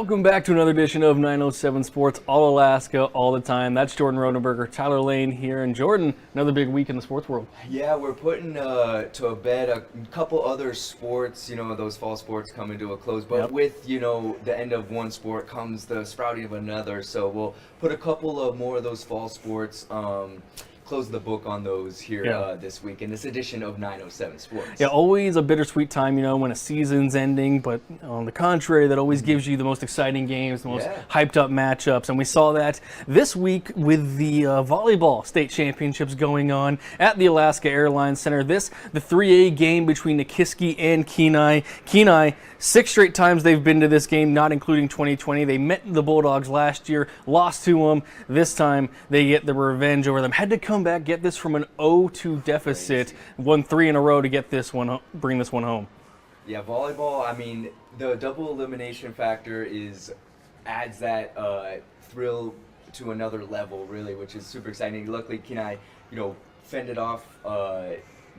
Welcome back to another edition of 907 Sports, all Alaska, all the time. That's Jordan Rodenberger, Tyler Lane here, and Jordan, another big week in the sports world. Yeah, we're putting to bed a couple other sports, those fall sports coming to a close. But with, the end of one sport comes the sprouting of another. So we'll put a couple of more of those fall sports, close the book on those here this week in this edition of 907 Sports. Yeah, always a bittersweet time, when a season's ending, but on the contrary, that always gives you the most exciting games, the most hyped up matchups, and we saw that this week with the volleyball state championships going on at the Alaska Airlines Center. The 3A game between Nikiski and Kenai. Kenai, 6 straight times they've been to this game, not including 2020. They met the Bulldogs last year, lost to them. This time they get the revenge over them. Had to come back, get this from an 0-2 deficit, won 3 in a row to get this one, bring this one home. Yeah, volleyball, the double elimination factor adds that thrill to another level, really, which is super exciting. Luckily, Kenai, fended off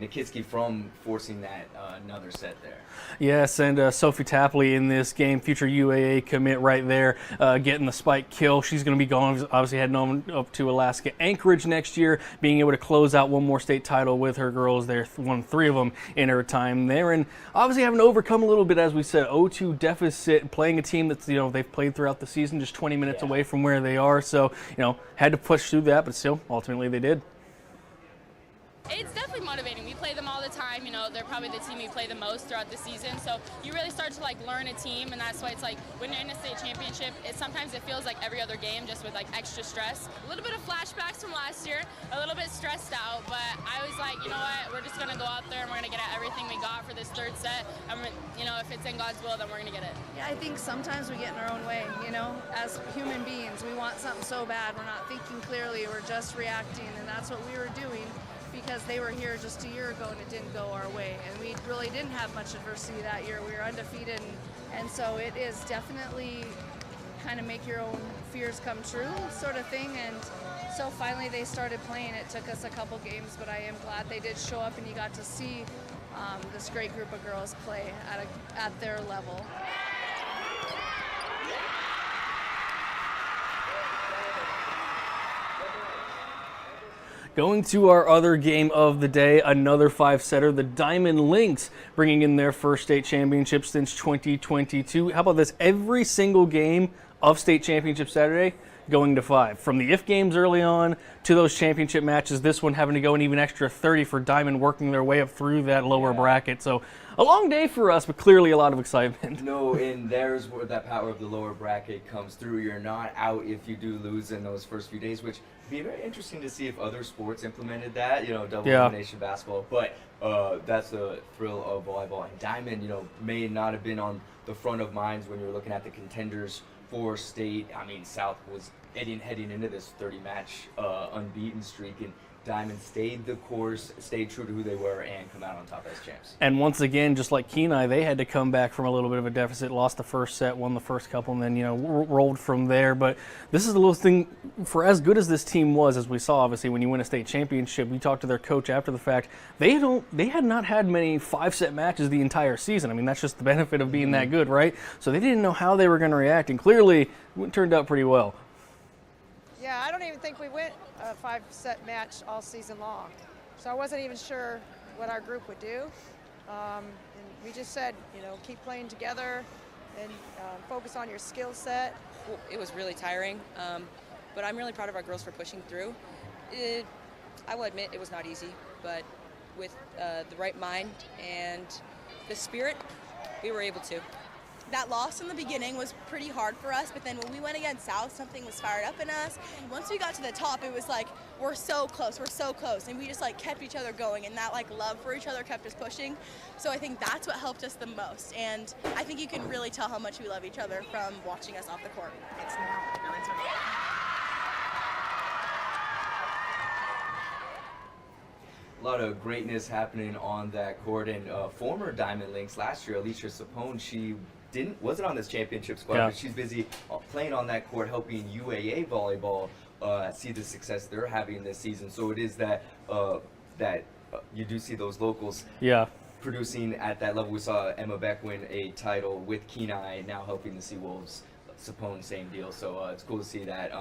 Nikiski from forcing that another set there. Yes, and Sophie Tapley in this game, future UAA commit right there, getting the spike kill. She's going to be going, obviously heading on up to Alaska Anchorage next year, being able to close out one more state title with her girls there, won 3 of them in her time there, and obviously having to overcome a little bit, as we said, 0-2 deficit, playing a team that's, they've played throughout the season, just 20 minutes away from where they are, so, had to push through that, but still, ultimately they did. It's definitely motivating. We play them all the time. They're probably the team we play the most throughout the season. So you really start to learn a team, and that's why it's when you're in a state championship, sometimes it feels like every other game, just with extra stress. A little bit of flashbacks from last year, a little bit stressed out, but I was like, you know what, we're just gonna go out there and we're gonna get everything we got for this 3rd set. And if it's in God's will, then we're gonna get it. Yeah, I think sometimes we get in our own way. As human beings, we want something so bad. We're not thinking clearly. We're just reacting, and that's what we were doing. Because they were here just a year ago and it didn't go our way, and we really didn't have much adversity that year. We were undefeated, and so it is definitely kind of make your own fears come true sort of thing. And so finally they started playing. It took us a couple games, but I am glad they did show up and you got to see this great group of girls play at their level. Going to our other game of the day, another 5-setter, the Diamond Lynx bringing in their first state championship since 2022. How about this? Every single game of state championship Saturday going to 5. From the IF games early on to those championship matches, this one having to go an even extra 30 for Diamond, working their way up through that lower bracket. So a long day for us, but clearly a lot of excitement. No, and there's where that power of the lower bracket comes through. You're not out if you do lose in those first few days, which would be very interesting to see if other sports implemented that, double elimination basketball. But that's the thrill of volleyball. And Diamond, may not have been on the front of minds when you're looking at the contenders for state. South was heading into this 30-match unbeaten streak, and Diamond stayed the course, stayed true to who they were, and come out on top as champs. And once again, just like Kenai, they had to come back from a little bit of a deficit, lost the first set, won the first couple, and then, rolled from there. But this is the little thing, for as good as this team was, as we saw, obviously, when you win a state championship, we talked to their coach after the fact, they had not had many 5-set matches the entire season. That's just the benefit of being that good, right? So they didn't know how they were going to react, and clearly it turned out pretty well. Yeah, I don't even think we went a 5-set match all season long. So I wasn't even sure what our group would do. And we just said, keep playing together and focus on your skill set. Well, it was really tiring, but I'm really proud of our girls for pushing through. I will admit it was not easy, but with the right mind and the spirit, we were able to. That loss in the beginning was pretty hard for us, but then when we went against South, something was fired up in us. And once we got to the top, it was like, we're so close, and we just kept each other going, and that love for each other kept us pushing. So I think that's what helped us the most, and I think you can really tell how much we love each other from watching us off the court. It's A lot of greatness happening on that court, and former Diamond Lynx last year, Alicia Sapone, she wasn't on this championship squad, but she's busy playing on that court, helping UAA volleyball see the success they're having this season. So it is that you do see those locals producing at that level. We saw Emma Beck win a title with Kenai, now helping the Seawolves Sapone, same deal. So it's cool to see that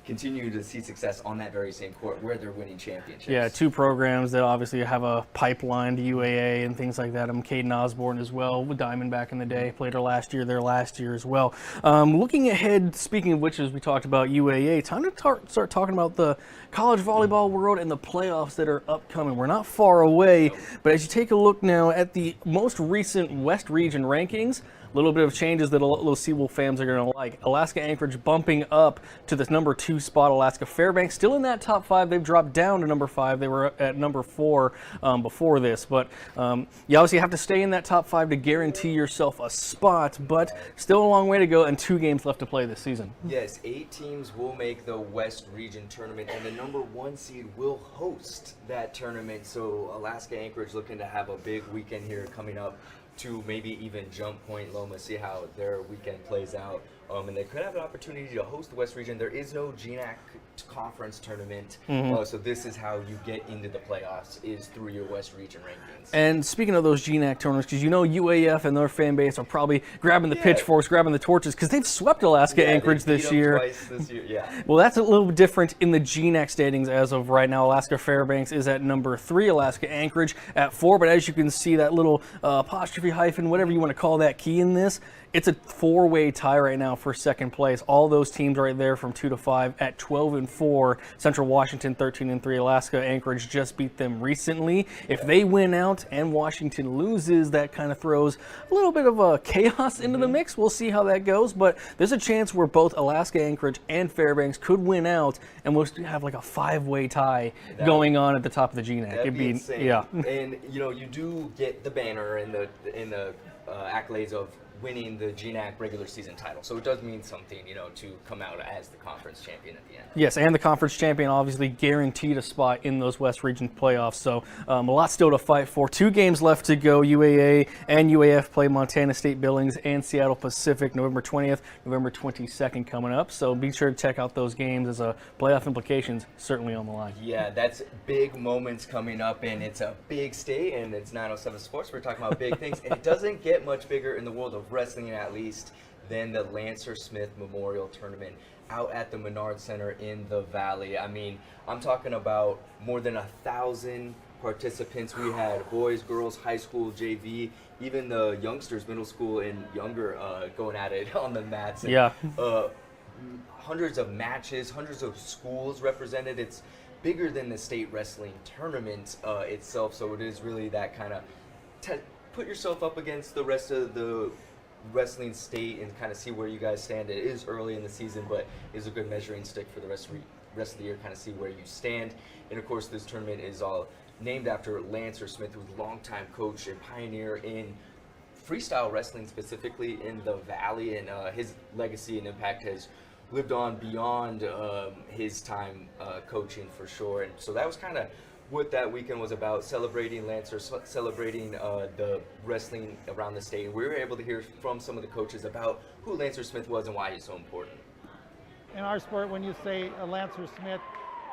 continue to see success on that very same court where they're winning championships. Yeah, two programs that obviously have a pipeline to UAA and things like that. Caden Osborne as well, with Diamond back in the day, played her last year as well. Looking ahead, speaking of which, as we talked about UAA, time to start talking about the college volleyball world and the playoffs that are upcoming. We're not far away, but as you take a look now at the most recent West Region rankings, a little bit of changes that those Seawolf fans are going to like. Alaska Anchorage bumping up to this number 2 spot. Alaska Fairbanks still in that top 5. They've dropped down to number 5. They were at number 4 before this. But you obviously have to stay in that top 5 to guarantee yourself a spot. But still a long way to go and 2 games left to play this season. Yes, 8 teams will make the West Region tournament, and the number 1 seed will host that tournament. So Alaska Anchorage looking to have a big weekend here coming up to maybe even jump Point Loma, see how their weekend plays out. And they could have an opportunity to host the West Region. There is no GNAC conference tournament, so this is how you get into the playoffs, is through your West Region rankings. And speaking of those GNAC tournaments, because UAF and their fan base are probably grabbing the pitchforks, grabbing the torches, because they've swept Alaska Anchorage this year. Twice this year. Yeah. Well, that's a little bit different in the GNAC standings as of right now. Alaska Fairbanks is at number 3, Alaska Anchorage at 4, but as you can see, that little apostrophe hyphen, whatever you want to call that key in this, it's a 4-way tie right now for second place. All those teams right there from 2 to 5 at 12-4. Central Washington 13-3. Alaska Anchorage just beat them recently. If they win out and Washington loses, that kind of throws a little bit of a chaos into the mix. We'll see how that goes, but there's a chance where both Alaska Anchorage and Fairbanks could win out, and we'll have like a 5-way tie going on at the top of the GNAC. That'd be insane. Yeah. And you do get the banner and the accolades of winning the GNAC regular season title. So it does mean something, to come out as the conference champion at the end. Yes, and the conference champion obviously guaranteed a spot in those West Region playoffs. So a lot still to fight for. 2 games left to go. UAA and UAF play Montana State Billings and Seattle Pacific November 20th, November 22nd coming up. So be sure to check out those games, as playoff implications certainly on the line. Yeah, that's big moments coming up, and it's a big state, and it's 907 Sports. We're talking about big things, and it doesn't get much bigger in the world of wrestling, at least, than the Lancer Smith Memorial Tournament out at the Menard Center in the Valley. I mean, I'm talking about more than 1,000 participants. We had boys, girls, high school, JV, even the youngsters, middle school and younger, going at it on the mats. And, yeah. Hundreds of matches, hundreds of schools represented. It's bigger than the state wrestling tournament itself, so it is really that kind of put yourself up against the rest of the wrestling state and kind of see where you guys stand. It is early in the season, but is a good measuring stick for the rest of the year, kind of see where you stand. And of course, this tournament is all named after Lancer Smith, who's a longtime coach and pioneer in freestyle wrestling, specifically in the Valley, and his legacy and impact has lived on beyond his time coaching, for sure. And so that was kind of what that weekend was about, celebrating Lancer, celebrating the wrestling around the state. We were able to hear from some of the coaches about who Lancer Smith was and why he's so important. In our sport, when you say Lancer Smith,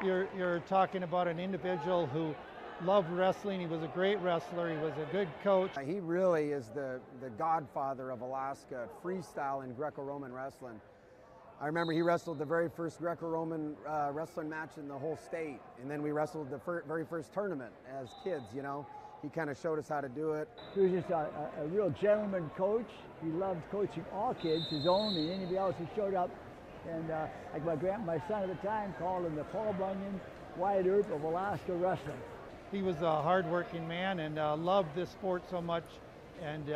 you're talking about an individual who loved wrestling. He was a great wrestler. He was a good coach. He really is the godfather of Alaska freestyle and Greco-Roman wrestling. I remember he wrestled the very first Greco-Roman wrestling match in the whole state, and then we wrestled the very first tournament as kids, He kind of showed us how to do it. He was just a real gentleman coach. He loved coaching all kids, his own and anybody else who showed up. And like my son at the time called him the Paul Bunyan, Wyatt Earp of Alaska wrestling. He was a hard-working man and loved this sport so much, and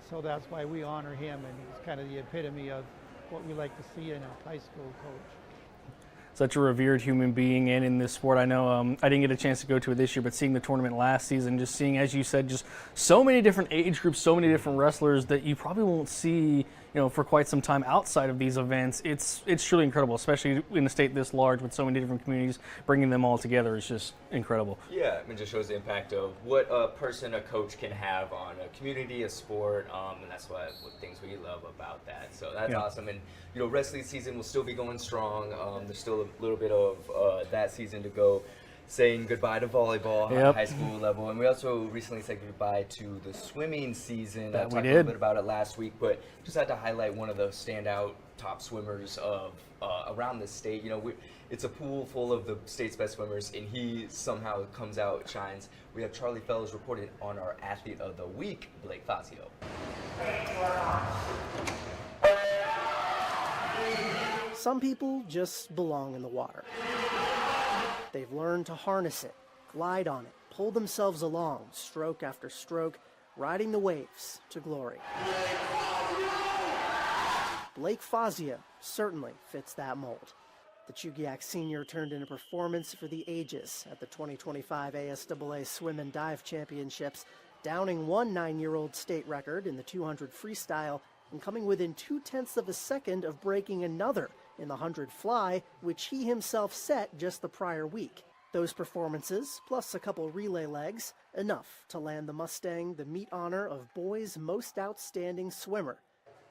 so that's why we honor him, and he's kind of the epitome of what we like to see in a high school coach. Such a revered human being, and in this sport, I know I didn't get a chance to go to it this year, but seeing the tournament last season, just seeing, as you said, just so many different age groups, so many different wrestlers that you probably won't see, for quite some time outside of these events. It's truly incredible, especially in a state this large with so many different communities. Bringing them all together is just incredible. Yeah, it just shows the impact of what a coach can have on a community, a sport, and that's what things we love about that. So that's awesome. And wrestling season will still be going strong. There's still a little bit of that season to go. saying goodbye to volleyball on Yep. the high school level, and we also recently said goodbye to the swimming season. That I we talked a did. little bit about it last week, but just had to highlight one of the standout top swimmers of around the state. You know, it's a pool full of the state's best swimmers, and he somehow comes out, shines. We have Charlie Fellows reported on our Athlete of the Week, Blake Fazio. Some people just belong in the water. They've learned to harness it, glide on it, pull themselves along, stroke after stroke, riding the waves to glory. Blake Fazio certainly fits that mold. The Chugiak senior turned in a performance for the ages at the 2025 ASAA Swim and Dive Championships, downing one 9-year-old state record in the 200 freestyle and coming within 0.2 of a second of breaking another in the 100 fly, which he himself set just the prior week. Those performances, plus a couple relay legs, enough to land the Mustang the meet honor of boys' most outstanding swimmer.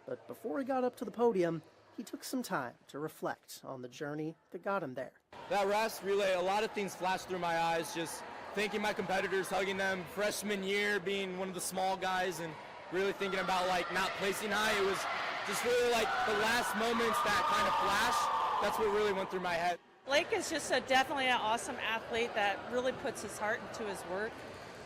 But before he got up to the podium, he took some time to reflect on the journey that got him there. That last relay, a lot of things flashed through my eyes, just thanking my competitors, hugging them, freshman year, being one of the small guys, and really thinking about like not placing high. It was just really like the last moments that kind of flash. That's what really went through my head. Blake is just definitely an awesome athlete that really puts his heart into his work,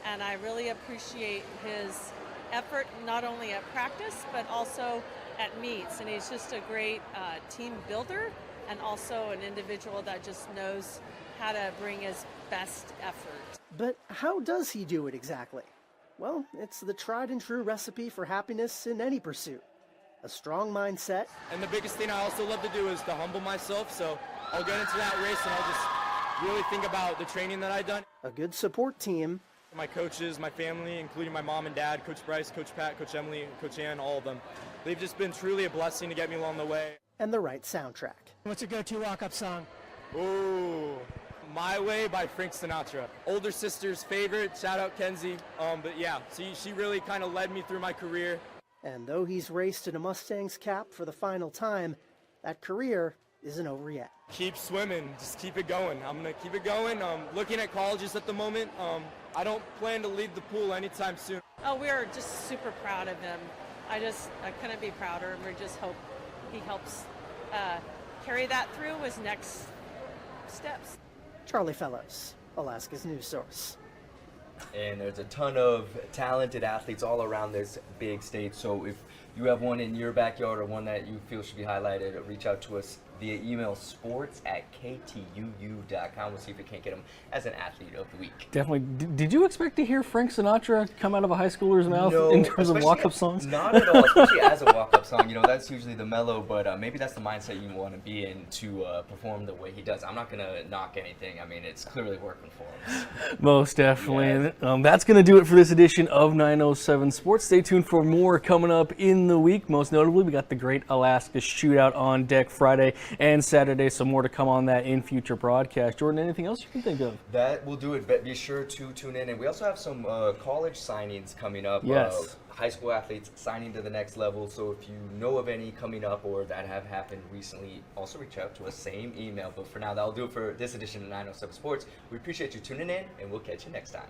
and I really appreciate his effort not only at practice but also at meets, and he's just a great team builder and also an individual that just knows how to bring his best effort. But how does he do it exactly? Well, it's the tried and true recipe for happiness in any pursuit. A strong mindset. And the biggest thing I also love to do is to humble myself, so I'll get into that race and I'll just really think about the training that I've done. A good support team. My coaches, my family, including my mom and dad, Coach Bryce, Coach Pat, Coach Emily, Coach Ann, all of them. They've just been truly a blessing to get me along the way. And the right soundtrack. What's your go-to walk-up song? Ooh, My Way by Frank Sinatra. Older sister's favorite, shout out Kenzie. But yeah, she really kind of led me through my career. And though he's raced in a Mustang's cap for the final time, that career isn't over yet. Keep swimming, just keep it going. I'm gonna keep it going. Looking at colleges at the moment. I don't plan to leave the pool anytime soon. Oh, we are just super proud of him. I couldn't be prouder, and we just hope he helps carry that through his next steps. Charlie Fellows, Alaska's news source. And there's a ton of talented athletes all around this big state. So if you have one in your backyard or one that you feel should be highlighted, reach out to us via email sports@ktuu.com. We'll see if we can't get him as an Athlete of the Week. Definitely. Did you expect to hear Frank Sinatra come out of a high schooler's mouth No, in terms of especially walk-up songs? Not at all, especially as a walk-up song. You know, that's usually the mellow, but maybe that's the mindset you want to be in to perform the way he does. I'm not going to knock anything. I mean, it's clearly working for him. Most definitely. Yes. And, that's going to do it for this edition of 907 Sports. Stay tuned for more coming up in the week. Most notably, we got the Great Alaska Shootout on deck Friday and Saturday. So more to come on that in future broadcasts. Jordan, anything else you can think of? That will do it. But be sure to tune in. And we also have some college signings coming up. Yes. High school athletes signing to the next level. So if you know of any coming up or that have happened recently, also reach out to us, same email. But for now, that'll do it for this edition of 907 Sports. We appreciate you tuning in, and we'll catch you next time.